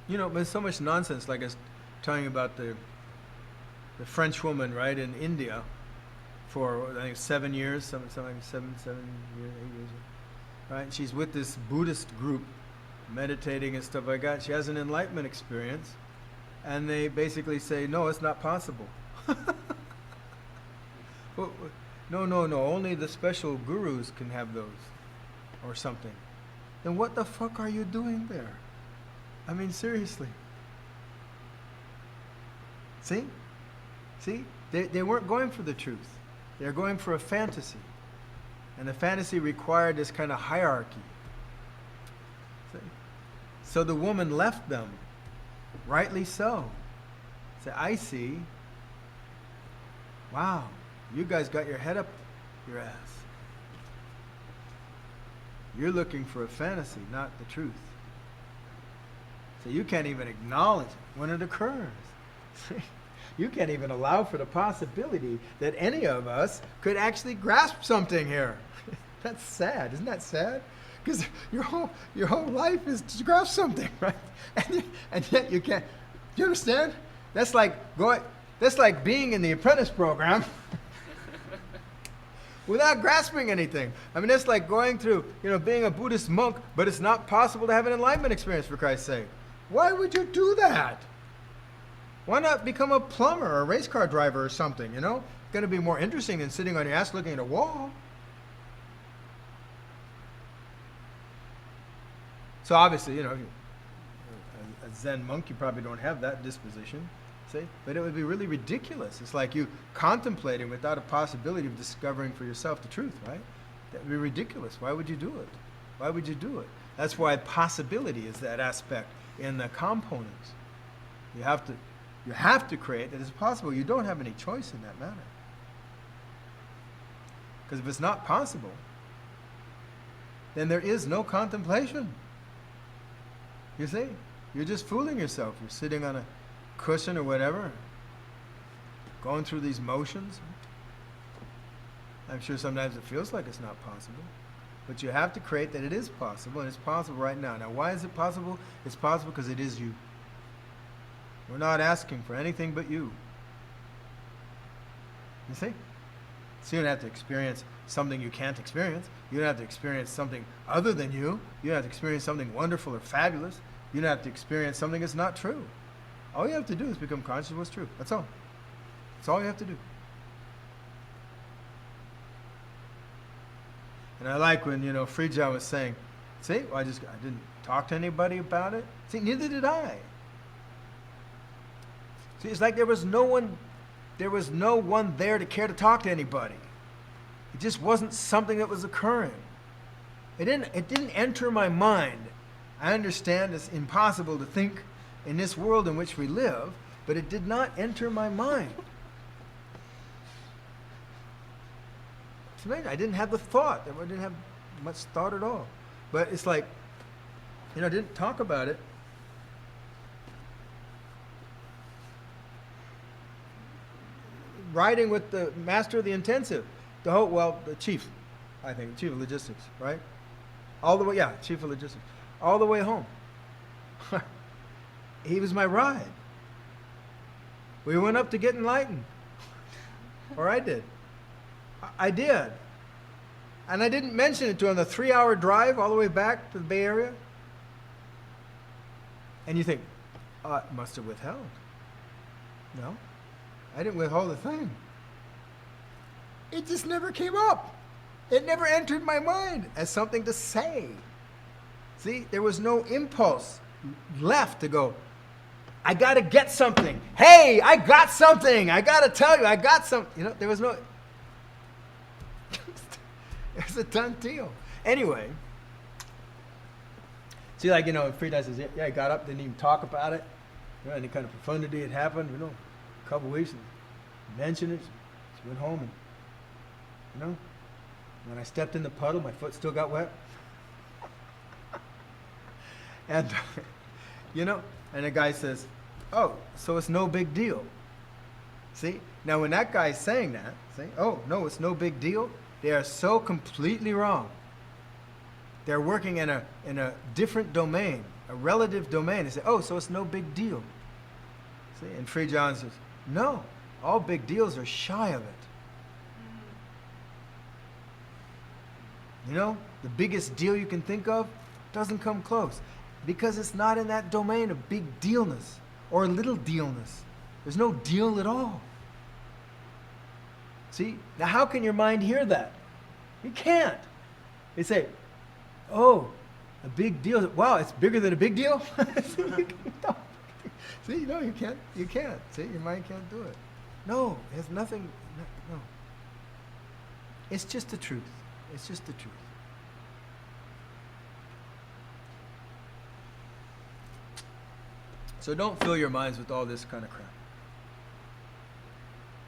You know, there's so much nonsense. Like I was telling you about the French woman, right, in India, for I think 7 years, something like 7 years, 8 years, right? She's with this Buddhist group, meditating and stuff like that. She has an enlightenment experience, and they basically say, no, it's not possible. Well, no, no, no, only the special gurus can have those, or something. Then what the fuck are you doing there? I mean, seriously. See? See? They weren't going for the truth. They're going for a fantasy. And the fantasy required this kind of hierarchy. See? So the woman left them. Rightly so. Say, I see. Wow. You guys got your head up your ass. You're looking for a fantasy, not the truth. So you can't even acknowledge it when it occurs. You can't even allow for the possibility that any of us could actually grasp something here. That's sad. Isn't that sad? Because your whole life is to grasp something, right? And yet you can't. Do you understand? That's like being in the apprentice program without grasping anything. I mean, it's like going through, being a Buddhist monk, but it's not possible to have an enlightenment experience, for Christ's sake. Why would you do that? Why not become a plumber or a race car driver or something, Going to be more interesting than sitting on your ass looking at a wall. So obviously, a Zen monk, you probably don't have that disposition, see? But it would be really ridiculous. It's like you contemplating without a possibility of discovering for yourself the truth, right? That would be ridiculous. Why would you do it? Why would you do it? That's why possibility is that aspect in the components. You have to create that it's possible. You don't have any choice in that matter. Because if it's not possible, then there is no contemplation. You see? You're just fooling yourself. You're sitting on a cushion or whatever, going through these motions. I'm sure sometimes it feels like it's not possible. But you have to create that it is possible, and it's possible right now. Now, why is it possible? It's possible because it is you. We're not asking for anything but you. You see? So you don't have to experience something you can't experience. You don't have to experience something other than you. You don't have to experience something wonderful or fabulous. You don't have to experience something that's not true. All you have to do is become conscious of what's true. That's all. That's all you have to do. And I like when, Friedjan was saying, see, well, I didn't talk to anybody about it. See, neither did I. See, it's like there was no one there to care to talk to anybody. It just wasn't something that was occurring. It didn't enter my mind. I understand it's impossible to think in this world in which we live, but it did not enter my mind. I didn't have the thought. I didn't have much thought at all. But it's like, I didn't talk about it. Riding with the master of the intensive, the chief, I think, chief of logistics, right? Chief of logistics. All the way home. He was my ride. We went up to get enlightened. Or I did. I did. And I didn't mention it to him, the 3-hour drive all the way back to the Bay Area. And you think, I must have withheld. No, I didn't withhold a thing. It just never came up. It never entered my mind as something to say. See, there was no impulse left to go, I got to get something. Hey, I got something. I got to tell you, I got something. There was no... It's a done deal. Anyway, see, Friedan says, I got up, didn't even talk about it. Any kind of profundity had happened, a couple weeks, and mentioned it. She went home, and, when I stepped in the puddle, my foot still got wet. And, and the guy says, oh, so it's no big deal. See? Now, when that guy's saying that, oh, no, it's no big deal, they are so completely wrong. They're working in a different domain, a relative domain. They say, oh, so it's no big deal. See, and Free John says, no, all big deals are shy of it. You know, the biggest deal you can think of doesn't come close because it's not in that domain of big dealness or little dealness. There's no deal at all. See, now how can your mind hear that? You can't. They say, oh, a big deal. Wow, it's bigger than a big deal? No. See, no, you can't. You can't. See, your mind can't do it. No, it has nothing. No. It's just the truth. It's just the truth. So don't fill your minds with all this kind of crap.